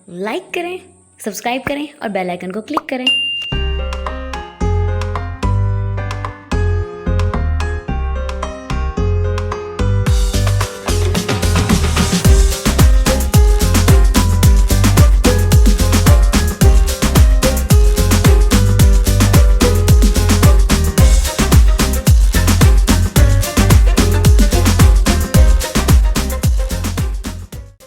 Like करें, subscribe करें और बेल आइकन को क्लिक करें।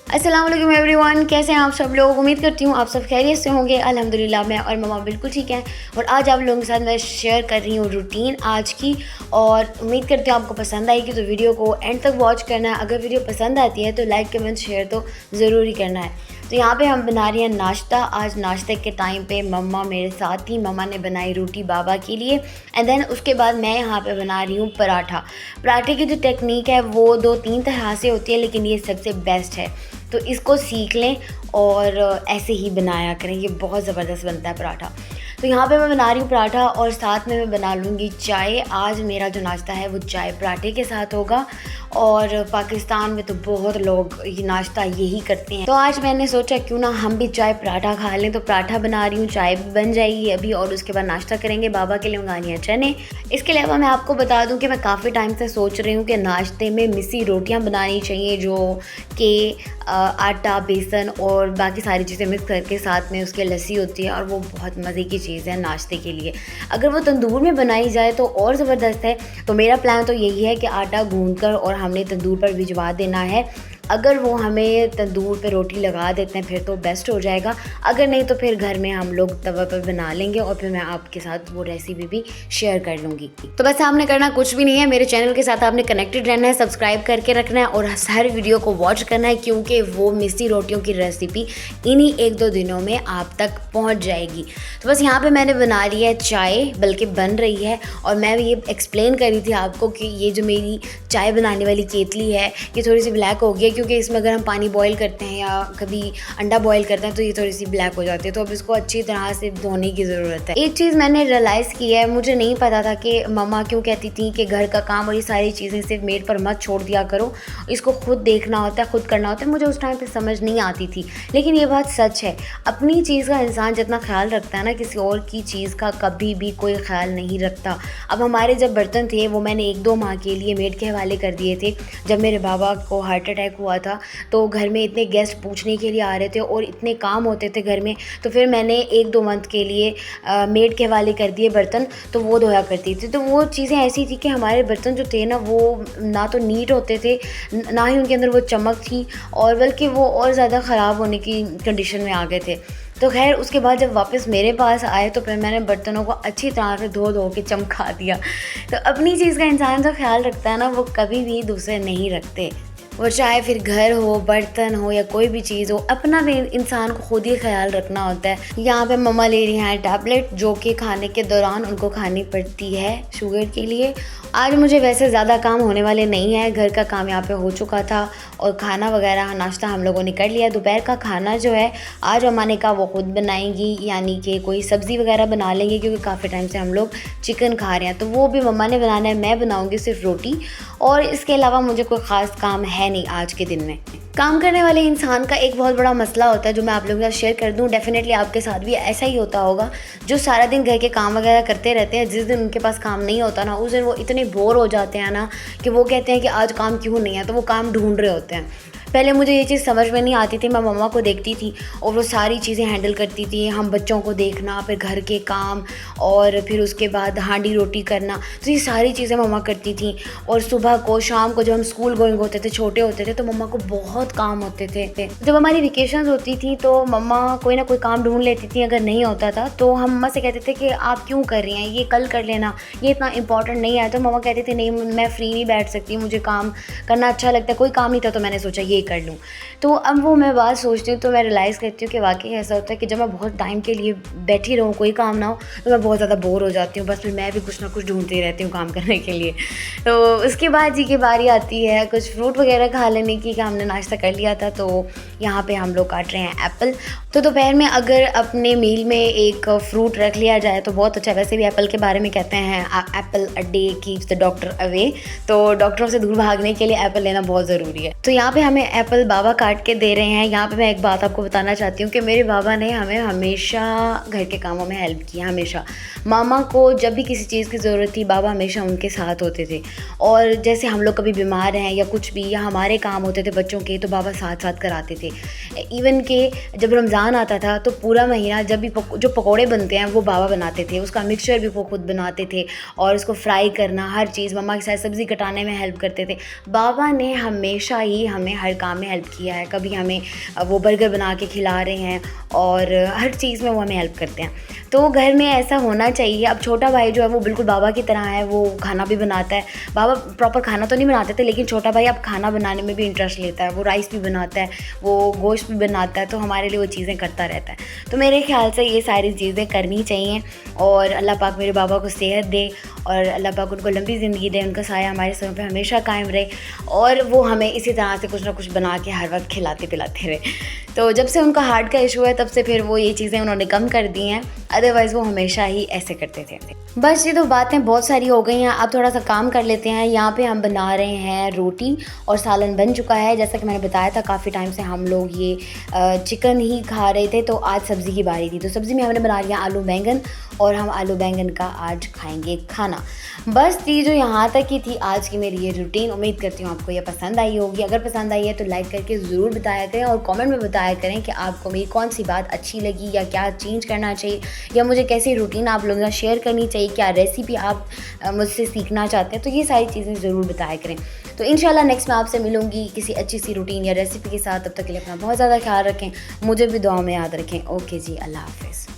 अस्सलाम वालेकुम एवरीवन, कैसे हैं आप सब लोग। उम्मीद करती हूँ आप सब खैरियत से होंगे। अल्हम्दुलिल्लाह मैं और मम्मा बिल्कुल ठीक हैं। और आज आप लोगों के साथ मैं शेयर कर रही हूँ रूटीन आज की, और उम्मीद करती हूँ आपको पसंद आएगी। तो वीडियो को एंड तक वॉच करना है। अगर वीडियो पसंद आती है तो लाइक कमेंट शेयर तो ज़रूर ही करना है। तो यहाँ पे हम बना रही हैं नाश्ता। आज नाश्ते के टाइम पे मम्मा मेरे साथ थी। मम्मा ने बनाई रोटी बाबा के लिए, एंड देन उसके बाद मैं यहाँ पे बना रही हूँ पराठा। पराठे की जो टेक्निक है वो 2-3 तरह से होती है, लेकिन ये सबसे बेस्ट है। तो इसको सीख लें और ऐसे ही बनाया करें, ये बहुत ज़बरदस्त बनता है पराठा। तो यहाँ पे मैं बना रही हूँ पराठा और साथ में मैं बना लूँगी चाय। आज मेरा जो नाश्ता है वो चाय पराठे के साथ होगा, और पाकिस्तान में तो बहुत लोग ये नाश्ता यही करते हैं। तो आज मैंने सोचा क्यों ना हम भी चाय पराठा खा लें। तो पराठा बना रही हूँ, चाय भी बन जाएगी अभी, और उसके बाद नाश्ता करेंगे। बाबा के लिए मंगानी है चने। इसके अलावा मैं आपको बता दूँ कि मैं काफ़ी टाइम से सोच रही हूँ कि नाश्ते में मिसी रोटियाँ बनानी चाहिए, जो कि आटा, बेसन और बाकी सारी चीज़ें मिक्स करके साथ में उसके लस्सी होती है, और वो बहुत मज़े की चीज़ है नाश्ते के लिए। अगर वो तंदूर में बनाई जाए तो और ज़बरदस्त है। तो मेरा प्लान तो यही है कि आटा गूंद कर और हमने तंदूर पर भिजवा देना है। अगर वो हमें तंदूर पे रोटी लगा देते हैं फिर तो बेस्ट हो जाएगा, अगर नहीं तो फिर घर में हम लोग तवा पर बना लेंगे, और फिर मैं आपके साथ वो रेसिपी भी शेयर कर लूँगी। तो बस आपने करना कुछ भी नहीं है, मेरे चैनल के साथ आपने कनेक्टेड रहना है, सब्सक्राइब करके रखना है और हर वीडियो को वॉच करना है, क्योंकि वो मिस्सी रोटियों की रेसिपी इन्हीं 1-2 दिनों में आप तक पहुँच जाएगी। तो बस यहाँ पर मैंने बना ली है चाय, बल्कि बन रही है। और मैं ये एक्सप्लेन कर रही थी आपको कि ये जो मेरी चाय बनाने वाली केतली है ये थोड़ी सी ब्लैक हो गई है, क्योंकि इसमें अगर हम पानी बॉईल करते हैं या कभी अंडा बॉईल करते हैं तो ये थोड़ी सी ब्लैक हो जाती है। तो अब इसको अच्छी तरह से धोने की ज़रूरत है। एक चीज़ मैंने रियलाइज़ की है, मुझे नहीं पता था कि मम्मा क्यों कहती थी कि घर का काम और ये सारी चीज़ें सिर्फ मेड पर मत छोड़ दिया करो, इसको खुद देखना होता है, खुद करना होता है। मुझे उस टाइम पर समझ नहीं आती थी, लेकिन ये बात सच है। अपनी चीज़ का इंसान जितना ख्याल रखता है ना, किसी और की चीज़ का कभी भी कोई ख्याल नहीं रखता। अब हमारे जब बर्तन थे वो मैंने 1-2 माह के लिए मेड के हवाले कर दिए थे। जब मेरे बाबा को हार्ट अटैक हुआ था तो घर में इतने गेस्ट पूछने के लिए आ रहे थे और इतने काम होते थे घर में, तो फिर मैंने 1-2 मंथ के लिए मेड के हवाले कर दिए बर्तन। तो वो धोया करती थी। तो वो चीज़ें ऐसी थी कि हमारे बर्तन जो थे ना, वो ना तो नीट होते थे, ना ही उनके अंदर वो चमक थी, और बल्कि वो और ज़्यादा ख़राब होने की कंडीशन में आ गए थे। तो खैर उसके बाद जब वापस मेरे पास आए तो फिर मैंने बर्तनों को अच्छी तरह से धो के चमका दिया। तो अपनी चीज़ का इंसान जो ख्याल रखता है ना, वो कभी भी दूसरे नहीं रखते। वो चाहे फिर घर हो, बर्तन हो या कोई भी चीज़ हो, अपना भी इंसान को खुद ही ख्याल रखना होता है। यहाँ पे मम्मा ले रही हैं टैबलेट, जो कि खाने के दौरान उनको खानी पड़ती है शुगर के लिए। आज मुझे वैसे ज़्यादा काम होने वाले नहीं है, घर का काम यहाँ पे हो चुका था और खाना वगैरह नाश्ता हम लोगों ने कर लिया। दोपहर का खाना जो है आज मम्मा ने कहा वो खुद बनाएंगी, यानी कि कोई सब्ज़ी वगैरह बना लेंगे, क्योंकि काफ़ी टाइम से हम लोग चिकन खा रहे हैं। तो वो भी मम्मा ने बनाना है, मैं बनाऊँगी सिर्फ रोटी, और इसके अलावा मुझे कोई ख़ास काम है नहीं आज के दिन में। काम करने वाले इंसान का एक बहुत बड़ा मसला होता है, जो मैं आप लोगों के साथ शेयर कर दूं। डेफिनेटली आपके साथ भी ऐसा ही होता होगा, जो सारा दिन घर के काम वगैरह करते रहते हैं। जिस दिन उनके पास काम नहीं होता ना, उस दिन वो इतने बोर हो जाते हैं ना कि वो कहते हैं कि आज काम क्यों नहीं है, तो वो काम ढूंढ रहे होते हैं। पहले मुझे ये चीज़ समझ में नहीं आती थी। मैं मम्मा को देखती थी और वो सारी चीज़ें हैंडल करती थी, हम बच्चों को देखना, फिर घर के काम, और फिर उसके बाद हांडी रोटी करना। तो ये सारी चीज़ें मम्मा करती थी। और सुबह को, शाम को जब हम स्कूल गोइंग होते थे, छोटे होते थे, तो मम्मा को बहुत काम होते थे। जब हमारी वेकेशन होती थी तो मम्मा कोई ना कोई काम ढूंढ लेती थी। अगर नहीं होता था तो हम मम्मा से कहते थे कि आप क्यों कर रही हैं, ये कल कर लेना, ये इतना इंपॉर्टेंट नहीं है। तो मम्मा कहते थे नहीं, मैं फ्री नहीं बैठ सकती, मुझे काम करना अच्छा लगता है। कोई काम नहीं था तो मैंने सोचा ये कर लूँ। तो अब वो मैं बात सोचती हूँ तो मैं रियलाइज़ करती हूँ कि वाकई ऐसा होता है कि जब मैं बहुत टाइम के लिए बैठी रहूँ, कोई काम ना हो, तो मैं बहुत ज़्यादा बोर हो जाती हूँ। बस फिर मैं भी कुछ ना कुछ ढूंढती रहती हूँ काम करने के लिए। तो उसके बाद जी की बारी आती है कुछ फ्रूट वगैरह खा लेने की, कि हमने नाश्ता कर लिया था। तो यहाँ पे हम लोग काट रहे हैं एप्पल। तो दोपहर में अगर अपने मील में एक फ्रूट रख लिया जाए तो बहुत अच्छा है। वैसे भी एप्पल के बारे में कहते हैं Apple a day keeps the doctor away, तो डॉक्टरों से दूर भागने के लिए एप्पल लेना बहुत ज़रूरी है। तो यहाँ पे हमें एप्पल बाबा काट के दे रहे हैं। यहाँ पे मैं एक बात आपको बताना चाहती हूँ कि मेरे बाबा ने हमें हमेशा घर के कामों में हेल्प किया, हमेशा। मामा को जब भी किसी चीज़ की ज़रूरत थी बाबा हमेशा उनके साथ होते थे। और जैसे हम लोग कभी बीमार हैं या कुछ भी, या हमारे काम होते थे बच्चों के, तो बाबा साथ साथ कराते थे। इवन कि जब रमज़ान आता था तो पूरा महीना जब भी जो पकौड़े बनते हैं वो बाबा बनाते थे, उसका मिक्सचर भी वो खुद बनाते थे, और उसको फ्राई करना, हर चीज़ मम्मा के साथ सब्ज़ी कटाने में हेल्प करते थे। बाबा ने हमेशा ही हमें हर काम में हेल्प किया है। कभी हमें वो बर्गर बना के खिला रहे हैं, और हर चीज़ में वो हमें हेल्प करते हैं। तो घर में ऐसा होना चाहिए। अब छोटा भाई जो है वो बिल्कुल बाबा की तरह है, वो खाना भी बनाता है। बाबा प्रॉपर खाना तो नहीं बनाते थे, लेकिन छोटा भाई अब खाना बनाने में भी इंटरेस्ट लेता है। वो राइस भी बनाता है, वो गोश्त भी बनाता है, तो हमारे लिए वो चीज़ें करता रहता है। तो मेरे ख्याल से ये सारी चीज़ें करनी चाहिए, और अल्लाह पाक मेरे बाबा को सेहत दे, और अल्लाह पाक उनको लंबी ज़िंदगी दे, उनका साया हमारे सरों पे हमेशा कायम रहे, और वो हमें इसी तरह से कुछ ना कुछ बना के हर वक्त खिलाते पिलाते रहे। तो जब से उनका हार्ट का इशू है तब से फिर वो ये चीज़ें उन्होंने कम कर दी हैं, अदरवाइज़ वो हमेशा ही ऐसे करते थे। बस ये तो बातें बहुत सारी हो गई हैं, अब थोड़ा सा काम कर लेते हैं। यहाँ पे हम बना रहे हैं रोटी, और सालन बन चुका है। जैसा कि मैंने बताया था काफ़ी टाइम से हम लोग ये चिकन ही खा रहे थे, तो आज सब्ज़ी की बारी थी। तो सब्ज़ी में हमने बना लिया आलू बैंगन, और हम आलू बैंगन का आज खाएंगे खाना। बस थी जो यहाँ तक ही थी आज की मेरी ये रूटीन। उम्मीद करती हूँ आपको ये पसंद आई होगी। अगर पसंद आई है तो लाइक करके ज़रूर बताया करें, और कमेंट में बताया करें कि आपको मेरी कौन सी बात अच्छी लगी, या क्या चेंज करना चाहिए, या मुझे कैसी रूटीन आप लोगों के साथ शेयर करनी चाहिए, क्या रेसिपी आप मुझसे सीखना चाहते हैं। तो ये सारी चीज़ें ज़रूर बताया करें। तो इंशाल्लाह नेक्स्ट मैं आपसे मिलूँगी किसी अच्छी सी रूटीन या रेसिपी के साथ। तब तक के लिए अपना बहुत ज़्यादा ख्याल रखें, मुझे भी दुआ में याद रखें। ओके जी, अल्लाह हाफ़िज़।